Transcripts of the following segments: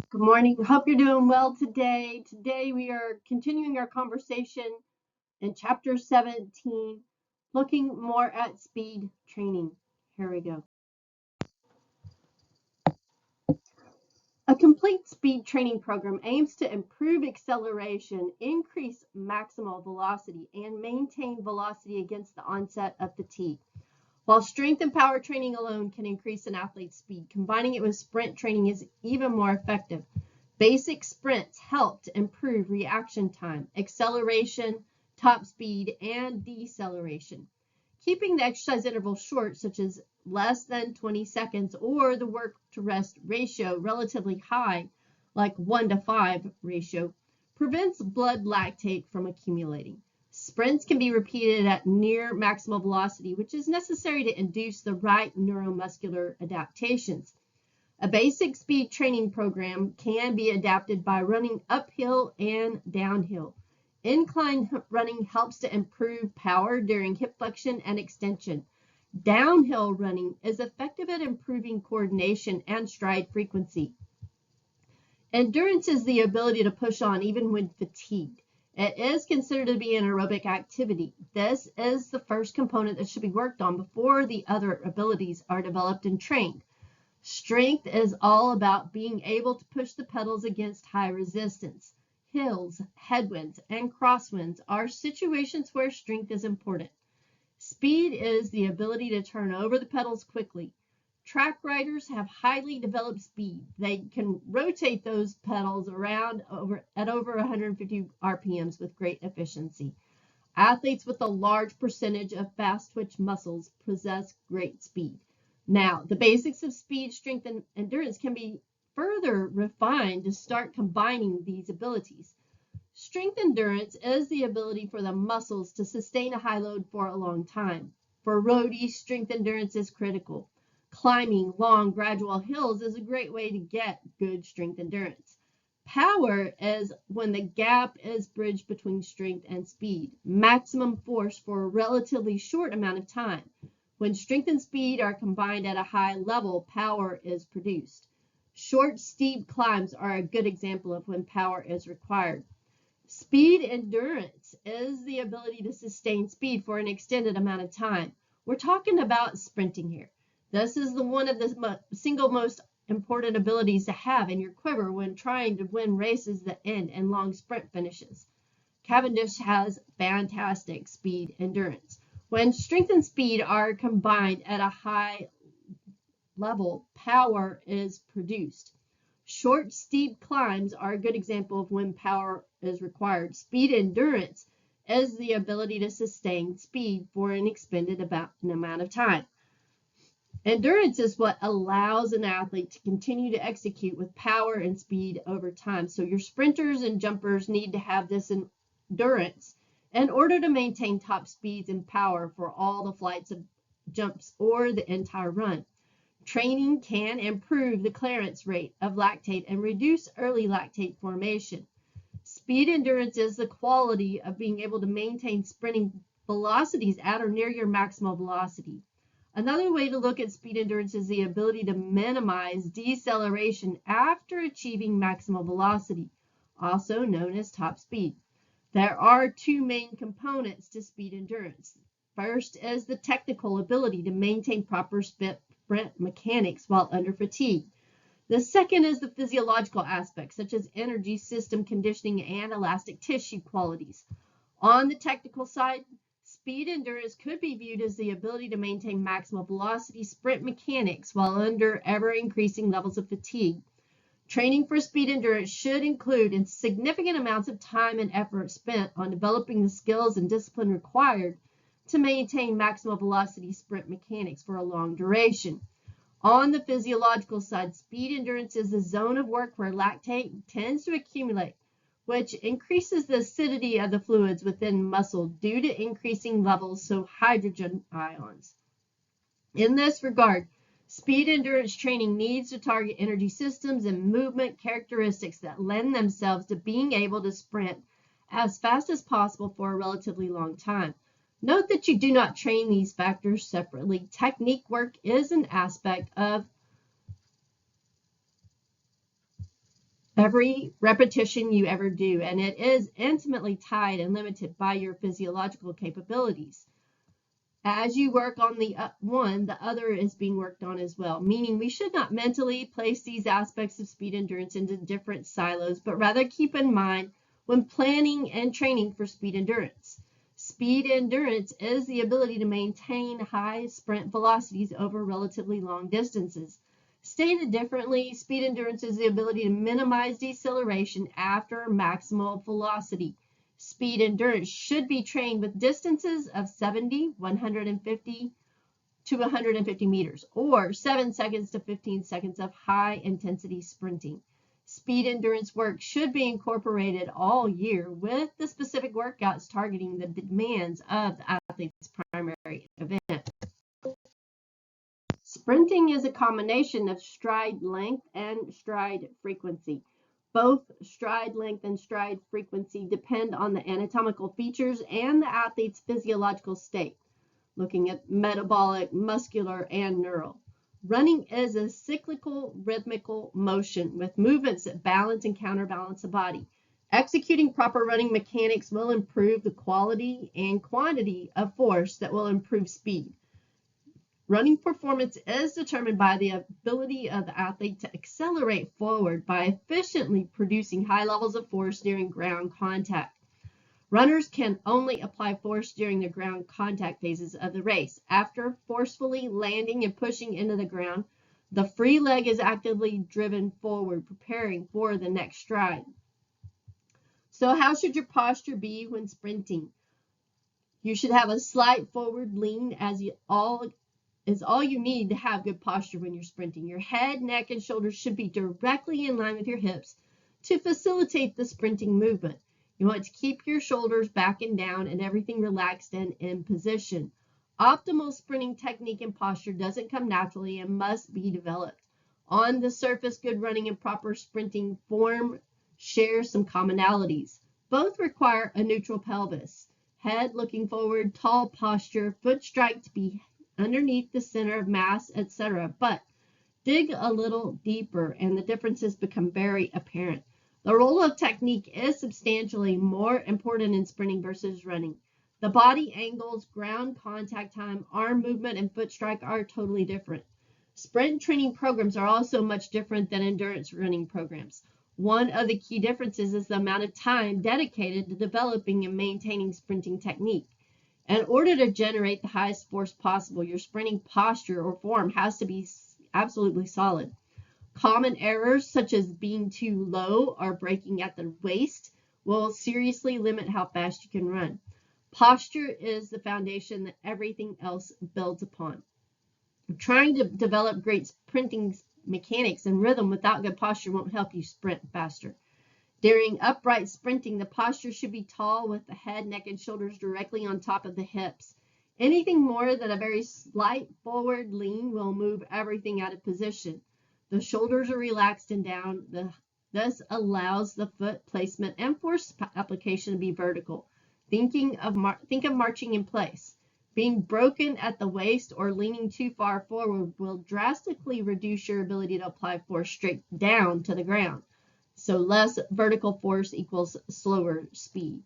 Good morning. Hope you're doing well today. Today we are continuing our conversation in chapter 17, looking more at speed training. Here we go. A complete speed training program aims to improve acceleration, increase maximal velocity, and maintain velocity against the onset of fatigue. While strength and power training alone can increase an athlete's speed, combining it with sprint training is even more effective. Basic sprints help to improve reaction time, acceleration, top speed, and deceleration. Keeping the exercise interval short, such as less than 20 seconds, or the work to rest ratio relatively high, like 1:5 ratio, prevents blood lactate from accumulating. Sprints can be repeated at near maximal velocity, which is necessary to induce the right neuromuscular adaptations. A basic speed training program can be adapted by running uphill and downhill. Incline running helps to improve power during hip flexion and extension. Downhill running is effective at improving coordination and stride frequency. Endurance is the ability to push on even when fatigued. It is considered to be an aerobic activity. This is the first component that should be worked on before the other abilities are developed and trained. Strength is all about being able to push the pedals against high resistance. Hills, headwinds, and crosswinds are situations where strength is important. Speed is the ability to turn over the pedals quickly. Track riders have highly developed speed. They can rotate those pedals around at over 150 RPMs with great efficiency. Athletes with a large percentage of fast twitch muscles possess great speed. Now, the basics of speed, strength, and endurance can be further refined to start combining these abilities. Strength endurance is the ability for the muscles to sustain a high load for a long time. For roadies, strength endurance is critical. Climbing long, gradual hills is a great way to get good strength endurance. Power is when the gap is bridged between strength and speed. Maximum force for a relatively short amount of time. When strength and speed are combined at a high level, power is produced. Short, steep climbs are a good example of when power is required. Speed endurance is the ability to sustain speed for an extended amount of time. We're talking about sprinting here. This is one of the single most important abilities to have in your quiver when trying to win races that end in long sprint finishes. Cavendish has fantastic speed endurance. When strength and speed are combined at a high level, power is produced. Short, steep climbs are a good example of when power is required. Speed endurance is the ability to sustain speed for an expended amount of time. Endurance is what allows an athlete to continue to execute with power and speed over time. So your sprinters and jumpers need to have this endurance in order to maintain top speeds and power for all the flights of jumps or the entire run. Training can improve the clearance rate of lactate and reduce early lactate formation. Speed endurance is the quality of being able to maintain sprinting velocities at or near your maximal velocity. Another way to look at speed endurance is the ability to minimize deceleration after achieving maximal velocity, also known as top speed. There are two main components to speed endurance. First is the technical ability to maintain proper sprint mechanics while under fatigue. The second is the physiological aspects, such as energy, system conditioning, and elastic tissue qualities. On the technical side, speed endurance could be viewed as the ability to maintain maximal velocity sprint mechanics while under ever-increasing levels of fatigue. Training for speed endurance should include significant amounts of time and effort spent on developing the skills and discipline required to maintain maximal velocity sprint mechanics for a long duration. On the physiological side, speed endurance is the zone of work where lactate tends to accumulate, which increases the acidity of the fluids within muscle due to increasing levels of hydrogen ions. In this regard, speed endurance training needs to target energy systems and movement characteristics that lend themselves to being able to sprint as fast as possible for a relatively long time. Note that you do not train these factors separately. Technique work is an aspect of every repetition you ever do, and it is intimately tied and limited by your physiological capabilities. As you work on the one, the other is being worked on as well, meaning we should not mentally place these aspects of speed endurance into different silos, but rather keep in mind when planning and training for speed endurance. Speed endurance is the ability to maintain high sprint velocities over relatively long distances. Stated differently, speed endurance is the ability to minimize deceleration after maximal velocity. Speed endurance should be trained with distances of 70, 150 to 150 meters, or 7 seconds to 15 seconds of high intensity sprinting. Speed endurance work should be incorporated all year with the specific workouts targeting the demands of the athlete's primary event. Sprinting is a combination of stride length and stride frequency. Both stride length and stride frequency depend on the anatomical features and the athlete's physiological state, looking at metabolic, muscular, and neural. Running is a cyclical, rhythmical motion with movements that balance and counterbalance the body. Executing proper running mechanics will improve the quality and quantity of force that will improve speed. Running performance is determined by the ability of the athlete to accelerate forward by efficiently producing high levels of force during ground contact. Runners can only apply force during the ground contact phases of the race. After forcefully landing and pushing into the ground, the free leg is actively driven forward, preparing for the next stride. So how should your posture be when sprinting? You should have a slight forward lean as all you need to have good posture when you're sprinting. Your head, neck, and shoulders should be directly in line with your hips to facilitate the sprinting movement. You want to keep your shoulders back and down and everything relaxed and in position. Optimal sprinting technique and posture doesn't come naturally and must be developed. On the surface, good running and proper sprinting form share some commonalities. Both require a neutral pelvis, head looking forward, tall posture, foot strike to be underneath the center of mass, etc. But dig a little deeper and the differences become very apparent. The role of technique is substantially more important in sprinting versus running. The body angles, ground contact time, arm movement, and foot strike are totally different. Sprint training programs are also much different than endurance running programs. One of the key differences is the amount of time dedicated to developing and maintaining sprinting technique. In order to generate the highest force possible, your sprinting posture or form has to be absolutely solid. Common errors such as being too low or breaking at the waist will seriously limit how fast you can run. Posture is the foundation that everything else builds upon. Trying to develop great sprinting mechanics and rhythm without good posture won't help you sprint faster. During upright sprinting, the posture should be tall with the head, neck, and shoulders directly on top of the hips. Anything more than a very slight forward lean will move everything out of position. The shoulders are relaxed and down. This allows the foot placement and force application to be vertical. Think of marching in place. Being broken at the waist or leaning too far forward will drastically reduce your ability to apply force straight down to the ground. So less vertical force equals slower speed.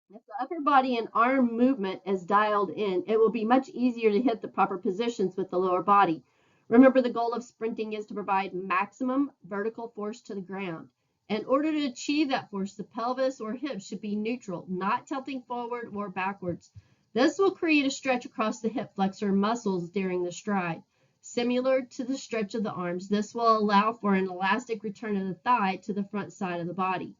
If the upper body and arm movement is dialed in, it will be much easier to hit the proper positions with the lower body. Remember, the goal of sprinting is to provide maximum vertical force to the ground. In order to achieve that force, the pelvis or hips should be neutral, not tilting forward or backwards. This will create a stretch across the hip flexor muscles during the stride. Similar to the stretch of the arms, this will allow for an elastic return of the thigh to the front side of the body.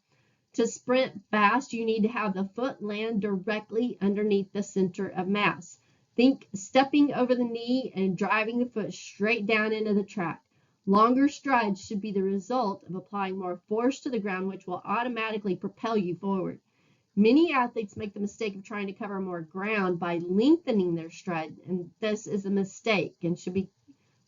To sprint fast, you need to have the foot land directly underneath the center of mass. Think stepping over the knee and driving the foot straight down into the track. Longer strides should be the result of applying more force to the ground, which will automatically propel you forward. Many athletes make the mistake of trying to cover more ground by lengthening their stride, and this is a mistake and should be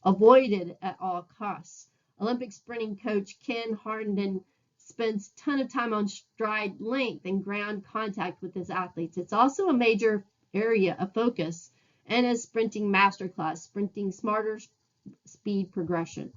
avoided at all costs. Olympic sprinting coach Ken Harnden spends a ton of time on stride length and ground contact with his athletes. It's also a major area of focus in his sprinting masterclass, Sprinting Smarter Speed Progression.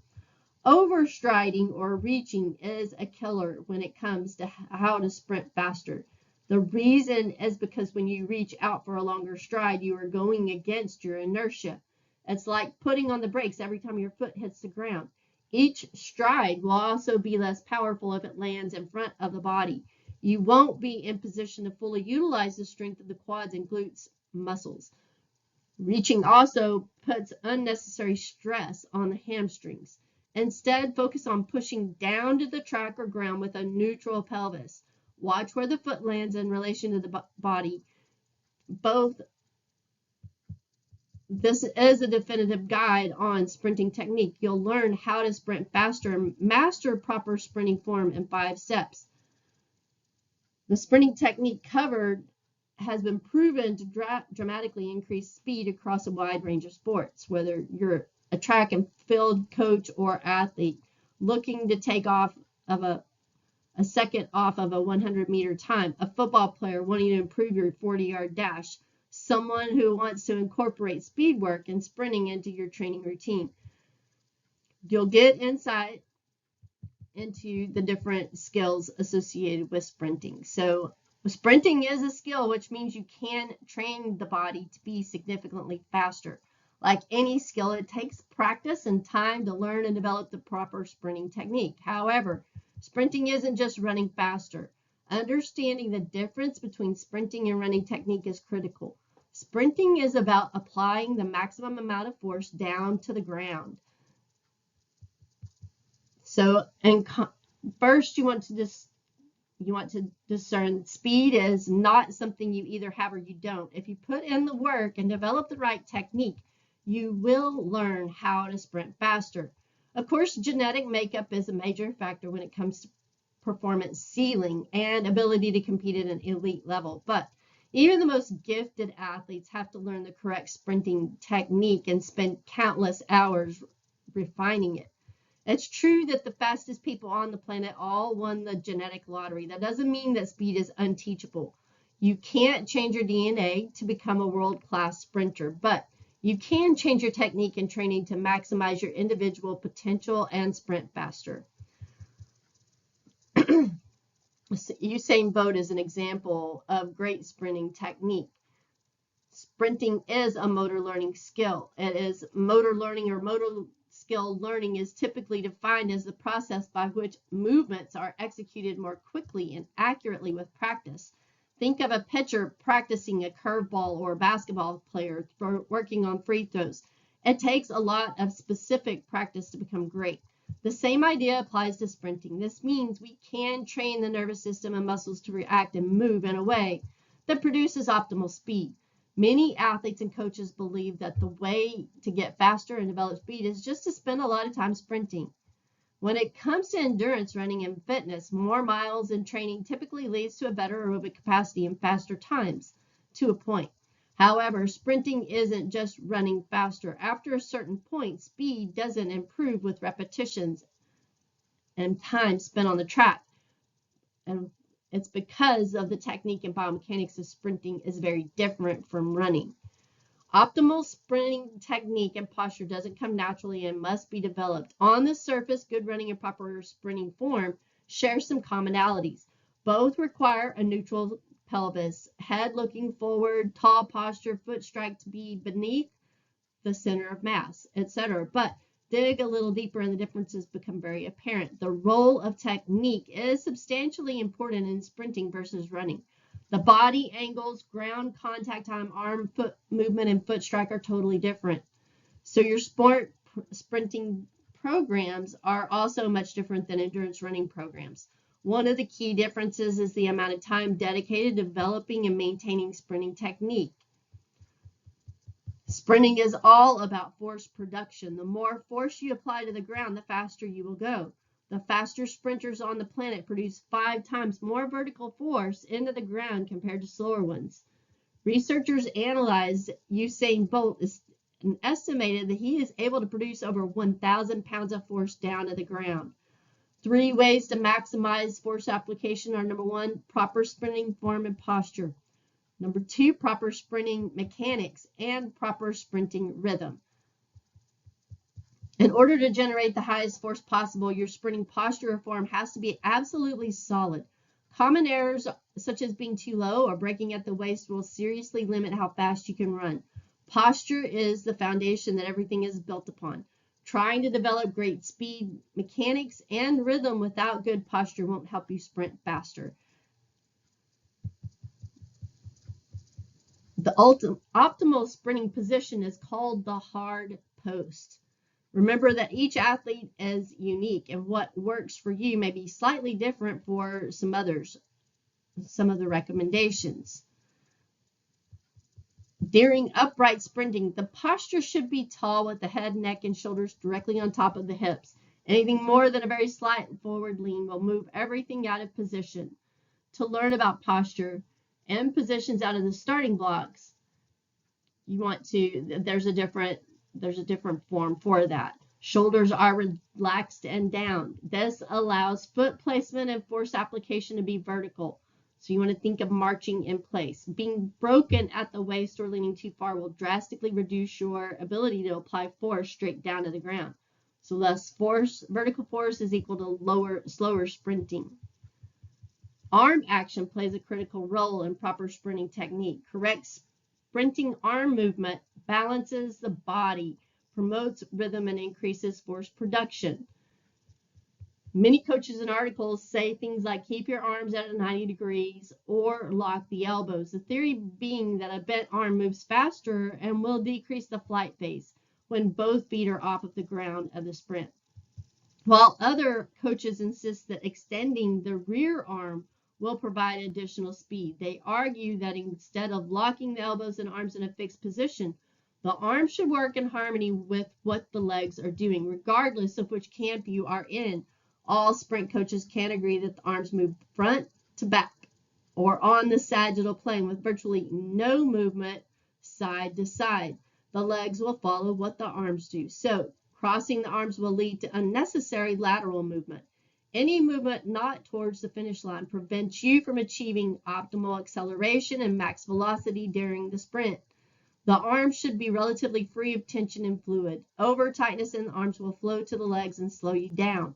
Overstriding or reaching is a killer when it comes to how to sprint faster. The reason is because when you reach out for a longer stride, you are going against your inertia. It's like putting on the brakes every time your foot hits the ground. Each stride will also be less powerful if it lands in front of the body. You won't be in position to fully utilize the strength of the quads and glutes muscles. Reaching also puts unnecessary stress on the hamstrings. Instead, focus on pushing down to the track or ground with a neutral pelvis. Watch where the foot lands in relation to the body. This is a definitive guide on sprinting technique. You'll learn how to sprint faster and master proper sprinting form in 5 steps. The sprinting technique covered has been proven to dramatically increase speed across a wide range of sports, whether you're a track and field coach or athlete looking to take off of a second off of a 100-meter time, a football player wanting to improve your 40-yard dash, someone who wants to incorporate speed work and sprinting into your training routine. You'll get insight into the different skills associated with sprinting. So sprinting is a skill, which means you can train the body to be significantly faster. Like any skill, it takes practice and time to learn and develop the proper sprinting technique. However, sprinting isn't just running faster. Understanding the difference between sprinting and running technique is critical. Sprinting is about applying the maximum amount of force down to the ground. So, first you want to discern speed is not something you either have or you don't. If you put in the work and develop the right technique, you will learn how to sprint faster. Of course, genetic makeup is a major factor when it comes to performance ceiling and ability to compete at an elite level. But even the most gifted athletes have to learn the correct sprinting technique and spend countless hours refining it. It's true that the fastest people on the planet all won the genetic lottery. That doesn't mean that speed is unteachable. You can't change your DNA to become a world-class sprinter, but you can change your technique and training to maximize your individual potential and sprint faster. Usain Bolt is an example of great sprinting technique. Sprinting is a motor learning skill. It is motor learning or motor skill learning is typically defined as the process by which movements are executed more quickly and accurately with practice. Think of a pitcher practicing a curveball or a basketball player for working on free throws. It takes a lot of specific practice to become great. The same idea applies to sprinting. This means we can train the nervous system and muscles to react and move in a way that produces optimal speed. Many athletes and coaches believe that the way to get faster and develop speed is just to spend a lot of time sprinting. When it comes to endurance running and fitness, more miles in training typically leads to a better aerobic capacity and faster times to a point. However, sprinting isn't just running faster. After a certain point, speed doesn't improve with repetitions and time spent on the track. And it's because of the technique and biomechanics of sprinting is very different from running. Optimal sprinting technique and posture doesn't come naturally and must be developed. On the surface, good running and proper sprinting form share some commonalities. Both require a neutral pelvis, head looking forward, tall posture, foot strike to be beneath the center of mass, etc. But dig a little deeper and the differences become very apparent. The role of technique is substantially important in sprinting versus running. The body angles, ground contact time, arm, foot movement, and foot strike are totally different. So your sprinting programs are also much different than endurance running programs. One of the key differences is the amount of time dedicated to developing and maintaining sprinting technique. Sprinting is all about force production. The more force you apply to the ground, the faster you will go. The faster sprinters on the planet produce 5 times more vertical force into the ground compared to slower ones. Researchers analyzed Usain Bolt and estimated that he is able to produce over 1,000 pounds of force down to the ground. 3 ways to maximize force application are: number 1, proper sprinting form and posture. Number 2, proper sprinting mechanics and proper sprinting rhythm. In order to generate the highest force possible, your sprinting posture or form has to be absolutely solid. Common errors such as being too low or breaking at the waist will seriously limit how fast you can run. Posture is the foundation that everything is built upon. Trying to develop great speed, mechanics, and rhythm without good posture won't help you sprint faster. The optimal sprinting position is called the hard post. Remember that each athlete is unique, and what works for you may be slightly different for some others. Some of the recommendations. During upright sprinting, the posture should be tall with the head, neck, and shoulders directly on top of the hips. Anything more than a very slight forward lean will move everything out of position. To learn about posture and positions out of the starting blocks, you want to, there's a different form for that. Shoulders are relaxed and down. This allows foot placement and force application to be vertical. So you want to think of marching in place. Being broken at the waist or leaning too far will drastically reduce your ability to apply force straight down to the ground. So less force, vertical force is equal to slower sprinting. Arm action plays a critical role in proper sprinting technique. Correct sprinting arm movement balances the body, promotes rhythm, and increases force production. Many coaches and articles say things like keep your arms at 90 degrees or lock the elbows. The theory being that a bent arm moves faster and will decrease the flight phase when both feet are off of the ground of the sprint. While other coaches insist that extending the rear arm will provide additional speed, they argue that instead of locking the elbows and arms in a fixed position, the arm should work in harmony with what the legs are doing, regardless of which camp you are in. All sprint coaches can agree that the arms move front to back or on the sagittal plane with virtually no movement side to side. The legs will follow what the arms do. So crossing the arms will lead to unnecessary lateral movement. Any movement not towards the finish line prevents you from achieving optimal acceleration and max velocity during the sprint. The arms should be relatively free of tension and fluid. Over tightness in the arms will flow to the legs and slow you down.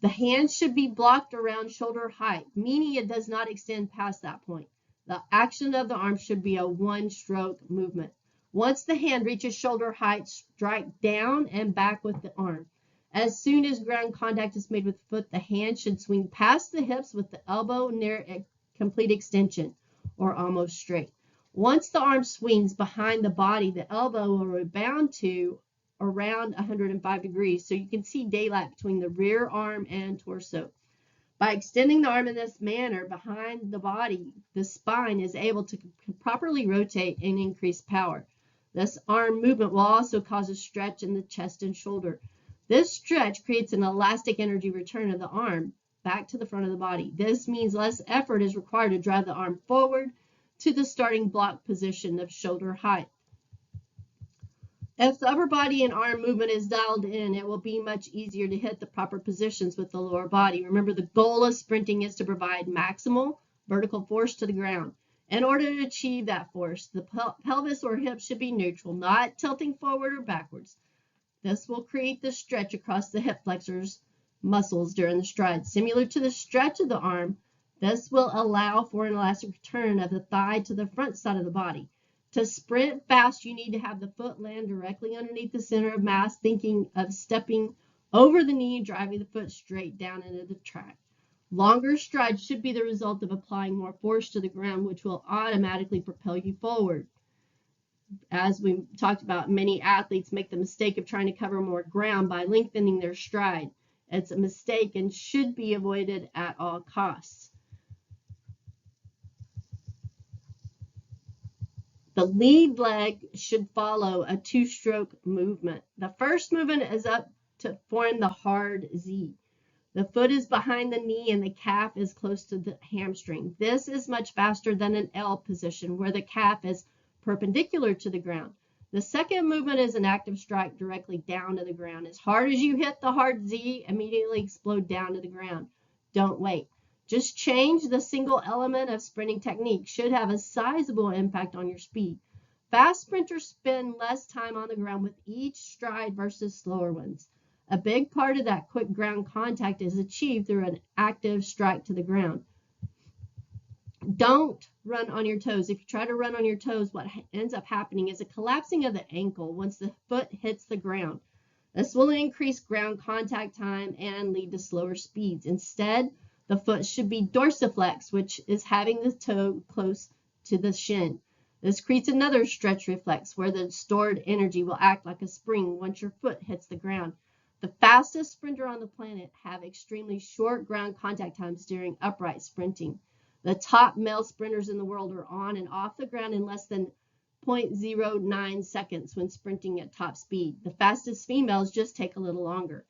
The hands should be blocked around shoulder height, meaning it does not extend past that point. The action of the arm should be a one-stroke movement. Once the hand reaches shoulder height, strike down and back with the arm. As soon as ground contact is made with the foot, the hand should swing past the hips with the elbow near a complete extension or almost straight. Once the arm swings behind the body, the elbow will rebound to around 105 degrees, so you can see daylight between the rear arm and torso. By extending the arm in this manner behind the body, the spine is able to properly rotate and increase power. This arm movement will also cause a stretch in the chest and shoulder. This stretch creates an elastic energy return of the arm back to the front of the body. This means less effort is required to drive the arm forward to the starting block position of shoulder height. If the upper body and arm movement is dialed in, it will be much easier to hit the proper positions with the lower body. Remember, the goal of sprinting is to provide maximal vertical force to the ground. In order to achieve that force, the pelvis or hips should be neutral, not tilting forward or backwards. This will create the stretch across the hip flexors muscles during the stride. Similar to the stretch of the arm, this will allow for an elastic return of the thigh to the front side of the body. To sprint fast, you need to have the foot land directly underneath the center of mass, thinking of stepping over the knee and driving the foot straight down into the track. Longer strides should be the result of applying more force to the ground, which will automatically propel you forward. As we talked about, many athletes make the mistake of trying to cover more ground by lengthening their stride. It's a mistake and should be avoided at all costs. The lead leg should follow a two-stroke movement. The first movement is up to form the hard Z. The foot is behind the knee and the calf is close to the hamstring. This is much faster than an L position where the calf is perpendicular to the ground. The second movement is an active strike directly down to the ground. As hard as you hit the hard Z, immediately explode down to the ground. Don't wait. Just change the single element of sprinting technique should have a sizable impact on your speed. Fast sprinters spend less time on the ground with each stride versus slower ones. A big part of that quick ground contact is achieved through an active strike to the ground. Don't run on your toes. If you try to run on your toes, what ends up happening is a collapsing of the ankle once the foot hits the ground. This will increase ground contact time and lead to slower speeds. Instead, the foot should be dorsiflex, which is having the toe close to the shin. This creates another stretch reflex where the stored energy will act like a spring once your foot hits the ground. The fastest sprinter on the planet have extremely short ground contact times during upright sprinting. The top male sprinters in the world are on and off the ground in less than 0.09 seconds when sprinting at top speed. The fastest females just take a little longer.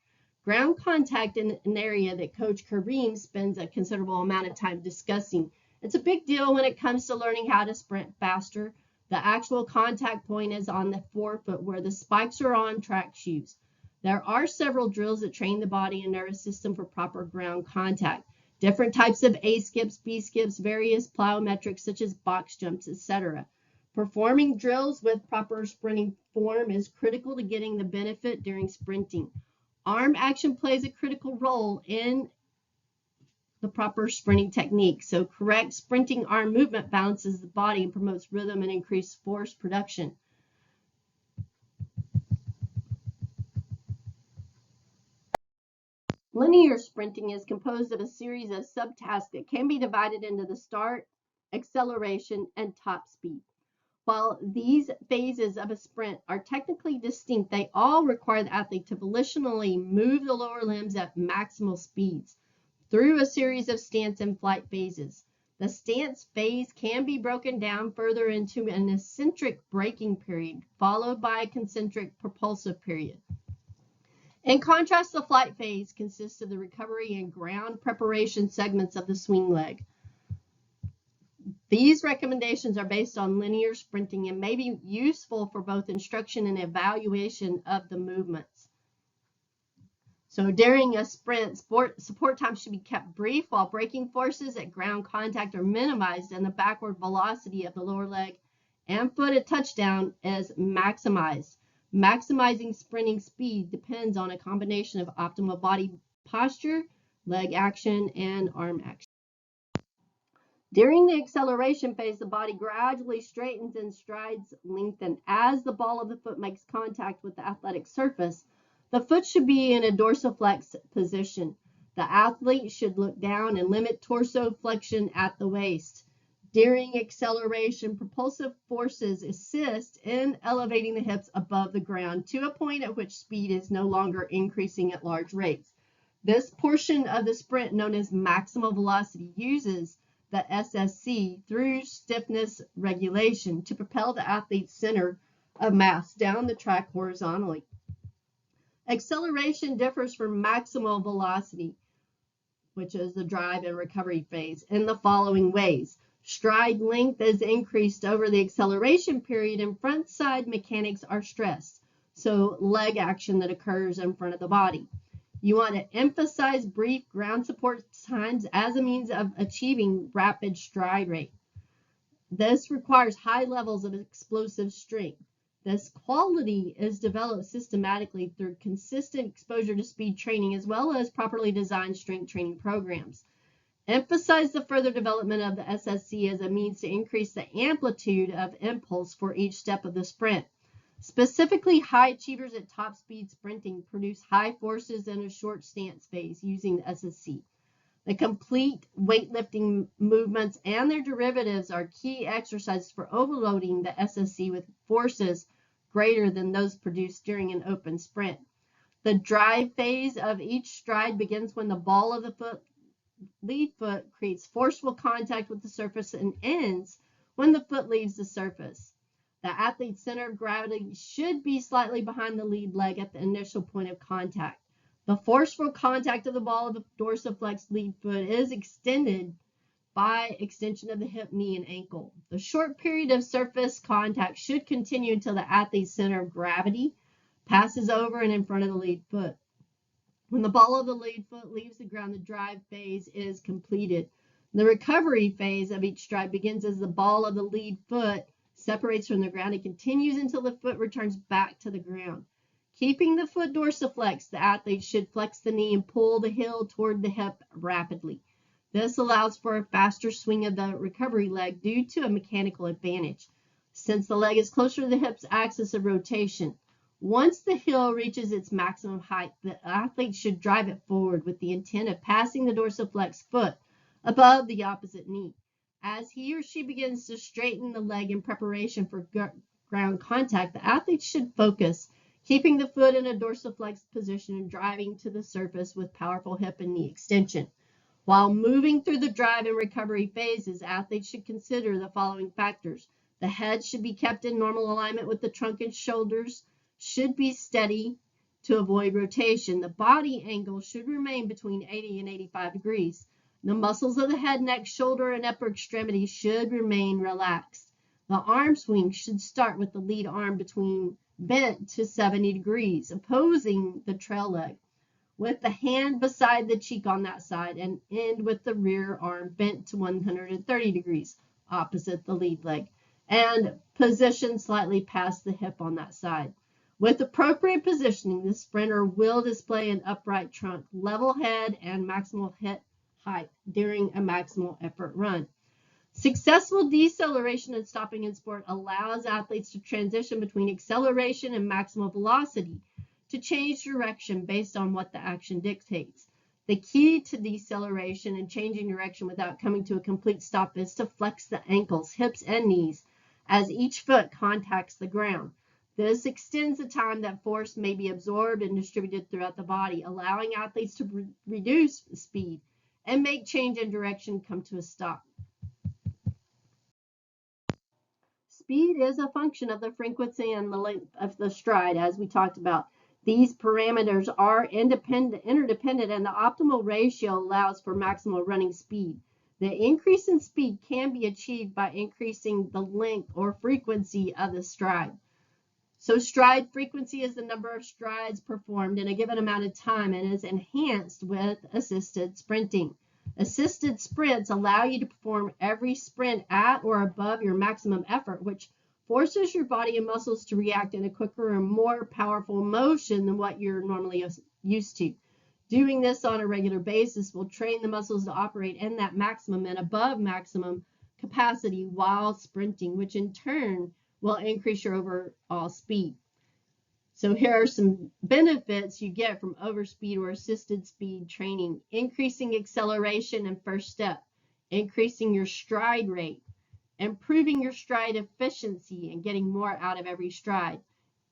Ground contact in an area that Coach Kareem spends a considerable amount of time discussing. It's a big deal when it comes to learning how to sprint faster. The actual contact point is on the forefoot where the spikes are on track shoes. There are several drills that train the body and nervous system for proper ground contact. Different types of A skips, B skips, various plyometrics such as box jumps, etc. Performing drills with proper sprinting form is critical to getting the benefit during sprinting. Arm action plays a critical role in the proper sprinting technique. So correct sprinting arm movement balances the body and promotes rhythm and increased force production. Linear sprinting is composed of a series of subtasks that can be divided into the start, acceleration, and top speed. While these phases of a sprint are technically distinct, they all require the athlete to volitionally move the lower limbs at maximal speeds through a series of stance and flight phases. The stance phase can be broken down further into an eccentric braking period, followed by a concentric propulsive period. In contrast, the flight phase consists of the recovery and ground preparation segments of the swing leg. These recommendations are based on linear sprinting and may be useful for both instruction and evaluation of the movements. So during a sprint, support time should be kept brief while braking forces at ground contact are minimized and the backward velocity of the lower leg and foot at touchdown is maximized. Maximizing sprinting speed depends on a combination of optimal body posture, leg action, and arm action. During the acceleration phase, the body gradually straightens and strides lengthen. As the ball of the foot makes contact with the athletic surface, the foot should be in a dorsiflex position. The athlete should look down and limit torso flexion at the waist. During acceleration, propulsive forces assist in elevating the hips above the ground to a point at which speed is no longer increasing at large rates. This portion of the sprint, known as maximal velocity, uses the SSC through stiffness regulation to propel the athlete's center of mass down the track horizontally. Acceleration differs from maximal velocity, which is the drive and recovery phase, in the following ways. Stride length is increased over the acceleration period and front side mechanics are stressed, so leg action that occurs in front of the body. You want to emphasize brief ground support times as a means of achieving rapid stride rate. This requires high levels of explosive strength. This quality is developed systematically through consistent exposure to speed training as well as properly designed strength training programs. Emphasize the further development of the SSC as a means to increase the amplitude of impulse for each step of the sprint. Specifically, high achievers at top speed sprinting produce high forces in a short stance phase using the SSC. The complete weightlifting movements and their derivatives are key exercises for overloading the SSC with forces greater than those produced during an open sprint. The drive phase of each stride begins when the ball of the lead foot creates forceful contact with the surface and ends when the foot leaves the surface. The athlete's center of gravity should be slightly behind the lead leg at the initial point of contact. The forceful contact of the ball of the dorsiflex lead foot is extended by extension of the hip, knee, and ankle. The short period of surface contact should continue until the athlete's center of gravity passes over and in front of the lead foot. When the ball of the lead foot leaves the ground, the drive phase is completed. The recovery phase of each stride begins as the ball of the lead foot separates from the ground and continues until the foot returns back to the ground. Keeping the foot dorsiflexed, the athlete should flex the knee and pull the heel toward the hip rapidly. This allows for a faster swing of the recovery leg due to a mechanical advantage, since the leg is closer to the hip's axis of rotation. Once the heel reaches its maximum height, the athlete should drive it forward with the intent of passing the dorsiflexed foot above the opposite knee. As he or she begins to straighten the leg in preparation for ground contact, the athlete should focus, keeping the foot in a dorsiflexed position and driving to the surface with powerful hip and knee extension. While moving through the drive and recovery phases, athletes should consider the following factors. The head should be kept in normal alignment with the trunk and shoulders should be steady to avoid rotation. The body angle should remain between 80 and 85 degrees. The muscles of the head, neck, shoulder, and upper extremities should remain relaxed. The arm swing should start with the lead arm bent to 70 degrees, opposing the trail leg, with the hand beside the cheek on that side, and end with the rear arm bent to 130 degrees, opposite the lead leg, and position slightly past the hip on that side. With appropriate positioning, the sprinter will display an upright trunk, level head, and maximal hip height during a maximal effort run. Successful deceleration and stopping in sport allows athletes to transition between acceleration and maximal velocity to change direction based on what the action dictates. The key to deceleration and changing direction without coming to a complete stop is to flex the ankles, hips, and knees as each foot contacts the ground. This extends the time that force may be absorbed and distributed throughout the body, allowing athletes to reduce speed and make change in direction come to a stop. Speed is a function of the frequency and the length of the stride, as we talked about. These parameters are interdependent, and the optimal ratio allows for maximal running speed. The increase in speed can be achieved by increasing the length or frequency of the stride. So stride frequency is the number of strides performed in a given amount of time and is enhanced with assisted sprinting. Assisted sprints allow you to perform every sprint at or above your maximum effort, which forces your body and muscles to react in a quicker and more powerful motion than what you're normally used to. Doing this on a regular basis will train the muscles to operate in that maximum and above maximum capacity while sprinting, which in turn will increase your overall speed. So here are some benefits you get from overspeed or assisted speed training. Increasing acceleration and first step, increasing your stride rate, improving your stride efficiency and getting more out of every stride,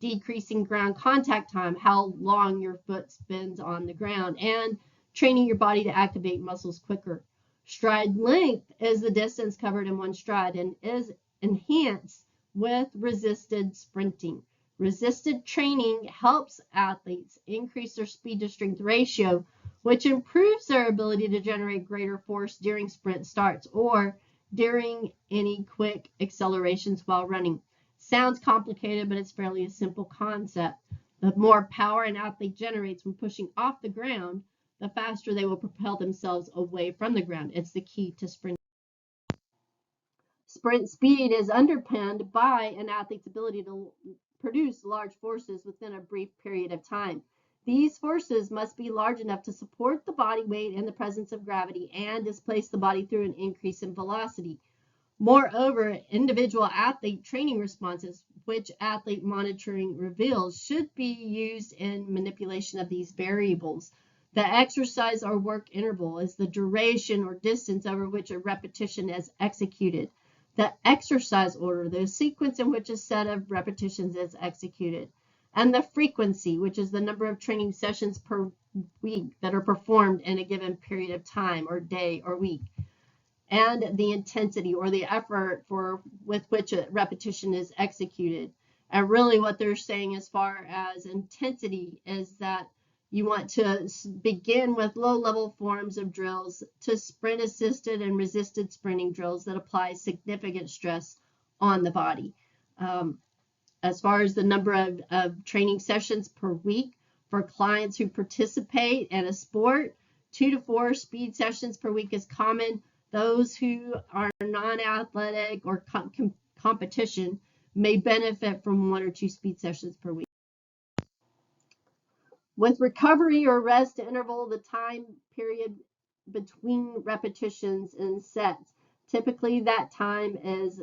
decreasing ground contact time, how long your foot spins on the ground, and training your body to activate muscles quicker. Stride length is the distance covered in one stride and is enhanced with resisted sprinting. Resisted training helps athletes increase their speed to strength ratio, which improves their ability to generate greater force during sprint starts or during any quick accelerations while running. Sounds complicated, but it's fairly a simple concept. The more power an athlete generates when pushing off the ground, the faster they will propel themselves away from the ground. It's the key to sprint. Sprint speed is underpinned by an athlete's ability to produce large forces within a brief period of time. These forces must be large enough to support the body weight in the presence of gravity and displace the body through an increase in velocity. Moreover, individual athlete training responses, which athlete monitoring reveals, should be used in manipulation of these variables. The exercise or work interval is the duration or distance over which a repetition is executed. The exercise order, the sequence in which a set of repetitions is executed. And the frequency, which is the number of training sessions per week that are performed in a given period of time or day or week. And the intensity or the effort with which a repetition is executed. And really what they're saying as far as intensity is that you want to begin with low-level forms of drills to sprint-assisted and resisted sprinting drills that apply significant stress on the body. As far as the number of training sessions per week for clients who participate in a sport, 2 to 4 speed sessions per week is common. Those who are non-athletic or competition may benefit from 1 or 2 speed sessions per week. With recovery or rest interval, the time period between repetitions and sets, typically that time is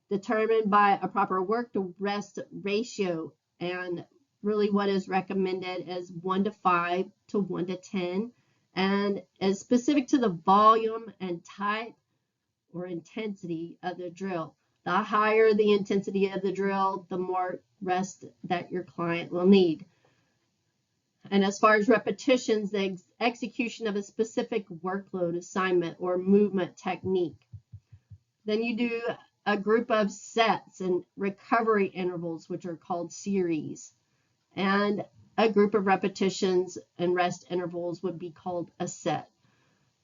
determined by a proper work to rest ratio, and really what is recommended is 1 to 5 to 1 to 10, and is specific to the volume and type or intensity of the drill. The higher the intensity of the drill, the more rest that your client will need. And as far as repetitions, the execution of a specific workload, assignment, or movement technique. Then you do a group of sets and recovery intervals, which are called series. And a group of repetitions and rest intervals would be called a set.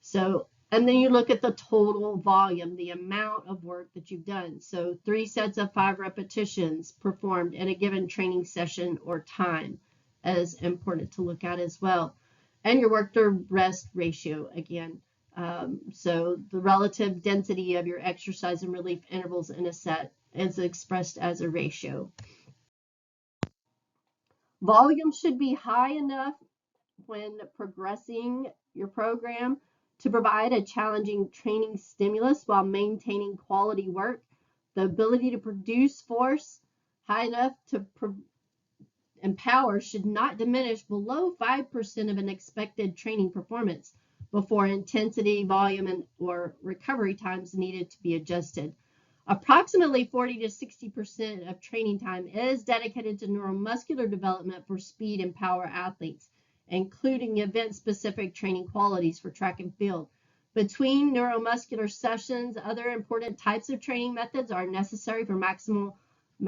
So, and then you look at the total volume, the amount of work that you've done. So 3 sets of 5 repetitions performed in a given training session or time is important to look at as well. And your work to rest ratio again. So the relative density of your exercise and relief intervals in a set is expressed as a ratio. Volume should be high enough when progressing your program to provide a challenging training stimulus while maintaining quality work. The ability to produce force high enough to and power should not diminish below 5% of an expected training performance before intensity, volume, and or recovery times needed to be adjusted. Approximately 40 to 60% of training time is dedicated to neuromuscular development for speed and power athletes, including event-specific training qualities for track and field. Between neuromuscular sessions, other important types of training methods are necessary for maximal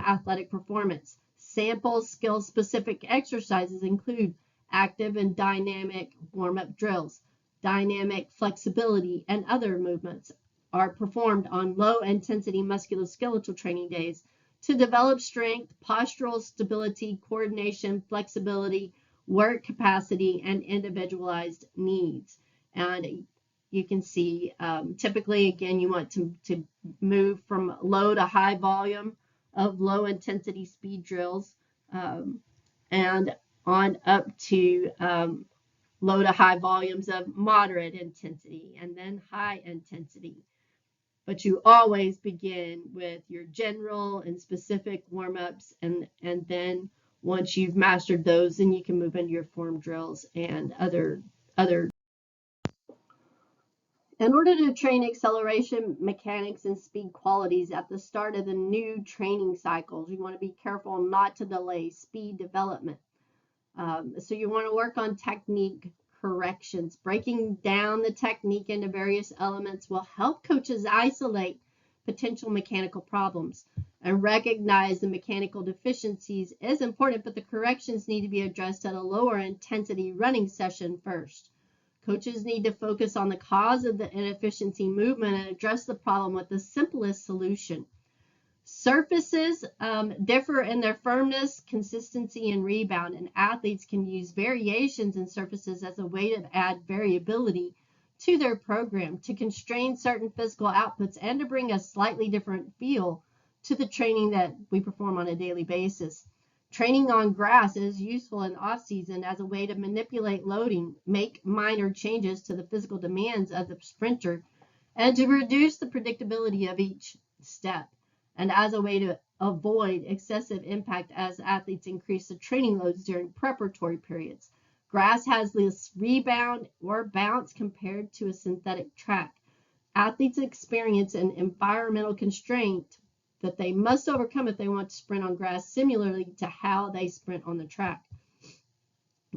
athletic performance. Sample skill-specific exercises include active and dynamic warm-up drills. Dynamic flexibility and other movements are performed on low-intensity musculoskeletal training days to develop strength, postural stability, coordination, flexibility, work capacity, and individualized needs. And you can see typically, again, you want to move from low to high volume of low intensity speed drills and on up to low to high volumes of moderate intensity and then high intensity. But you always begin with your general and specific warm-ups, and then once you've mastered those, then you can move into your form drills and other. In order to train acceleration, mechanics, and speed qualities at the start of the new training cycles, you want to be careful not to delay speed development. So you want to work on technique corrections. Breaking down the technique into various elements will help coaches isolate potential mechanical problems and recognize the mechanical deficiencies is important, but the corrections need to be addressed at a lower intensity running session first. Coaches need to focus on the cause of the inefficiency movement and address the problem with the simplest solution. Surfaces differ in their firmness, consistency, and rebound, and athletes can use variations in surfaces as a way to add variability to their program, to constrain certain physical outputs, and to bring a slightly different feel to the training that we perform on a daily basis. Training on grass is useful in off-season as a way to manipulate loading, make minor changes to the physical demands of the sprinter, and to reduce the predictability of each step, and as a way to avoid excessive impact as athletes increase the training loads during preparatory periods. Grass has less rebound or bounce compared to a synthetic track. Athletes experience an environmental constraint that they must overcome if they want to sprint on grass, similarly to how they sprint on the track.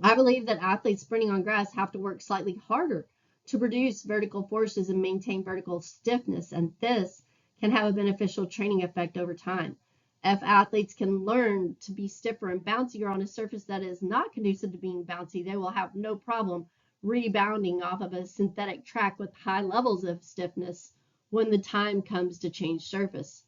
I believe that athletes sprinting on grass have to work slightly harder to produce vertical forces and maintain vertical stiffness, and this can have a beneficial training effect over time. If athletes can learn to be stiffer and bouncier on a surface that is not conducive to being bouncy, they will have no problem rebounding off of a synthetic track with high levels of stiffness when the time comes to change surface.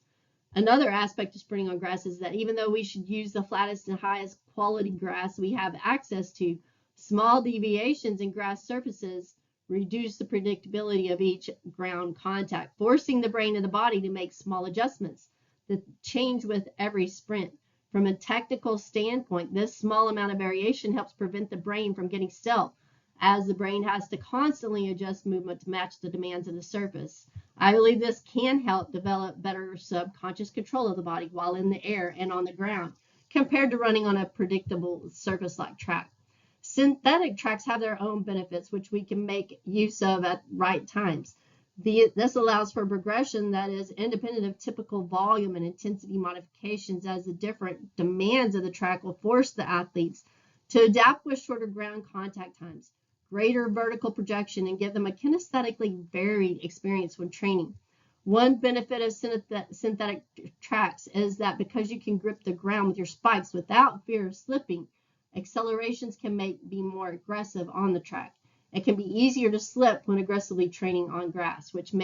Another aspect of sprinting on grass is that even though we should use the flattest and highest quality grass we have access to, small deviations in grass surfaces reduce the predictability of each ground contact, forcing the brain and the body to make small adjustments. that change with every sprint. From a technical standpoint, this small amount of variation helps prevent the brain from getting stale, as the brain has to constantly adjust movement to match the demands of the surface. I believe this can help develop better subconscious control of the body while in the air and on the ground, compared to running on a predictable surface-like track. Synthetic tracks have their own benefits, which we can make use of at right times. This allows for progression that is independent of typical volume and intensity modifications, as the different demands of the track will force the athletes to adapt with shorter ground contact times, greater vertical projection, and give them a kinesthetically varied experience when training. One benefit of synthetic tracks is that because you can grip the ground with your spikes without fear of slipping, accelerations can be more aggressive on the track. It can be easier to slip when aggressively training on grass, which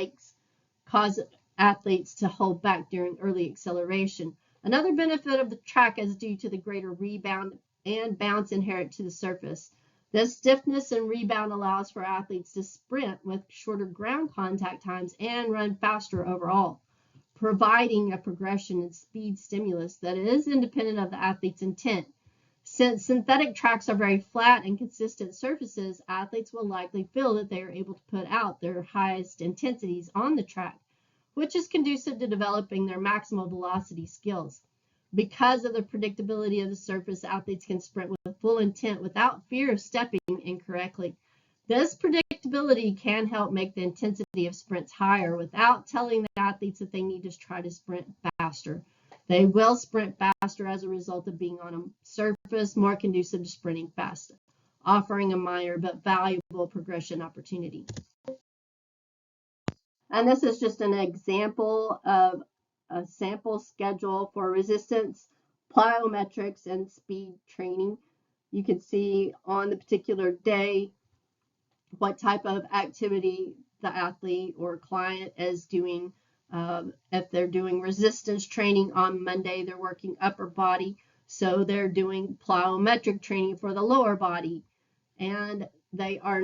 cause athletes to hold back during early acceleration. Another benefit of the track is due to the greater rebound and bounce inherent to the surface. This stiffness and rebound allows for athletes to sprint with shorter ground contact times and run faster overall, providing a progression in speed stimulus that is independent of the athlete's intent. Since synthetic tracks are very flat and consistent surfaces, athletes will likely feel that they are able to put out their highest intensities on the track, which is conducive to developing their maximal velocity skills. Because of the predictability of the surface, athletes can sprint with full intent without fear of stepping incorrectly. This predictability can help make the intensity of sprints higher without telling the athletes that they need to try to sprint faster. They will sprint faster as a result of being on a surface more conducive to sprinting faster, offering a minor but valuable progression opportunity. And this is just an example of a sample schedule for resistance, plyometrics, and speed training. You can see on the particular day what type of activity the athlete or client is doing. If they're doing resistance training on Monday, they're working upper body, so they're doing plyometric training for the lower body, and they are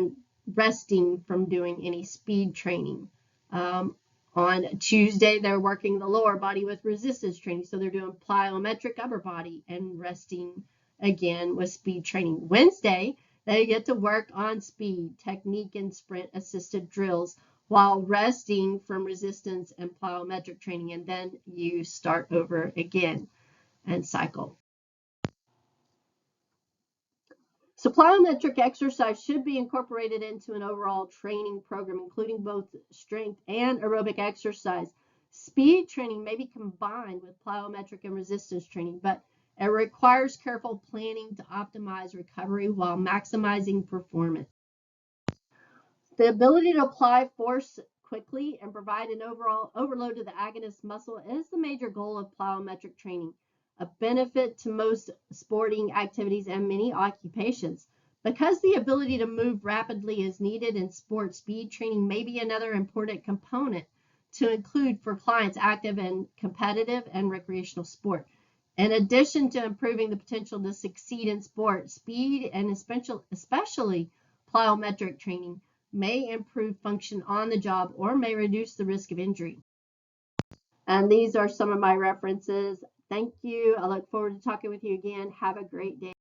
resting from doing any speed training. On Tuesday, they're working the lower body with resistance training, so they're doing plyometric upper body and resting again with speed training. Wednesday, they get to work on speed, technique, and sprint assisted drills while resting from resistance and plyometric training, and then you start over again and cycle. So plyometric exercise should be incorporated into an overall training program, including both strength and aerobic exercise. Speed training may be combined with plyometric and resistance training, but it requires careful planning to optimize recovery while maximizing performance. The ability to apply force quickly and provide an overall overload to the agonist muscle is the major goal of plyometric training, a benefit to most sporting activities and many occupations. Because the ability to move rapidly is needed in sport, speed training may be another important component to include for clients active in competitive and recreational sport. In addition to improving the potential to succeed in sport, speed and especially plyometric training may improve function on the job or may reduce the risk of injury. And these are some of my references. Thank you. I look forward to talking with you again. Have a great day.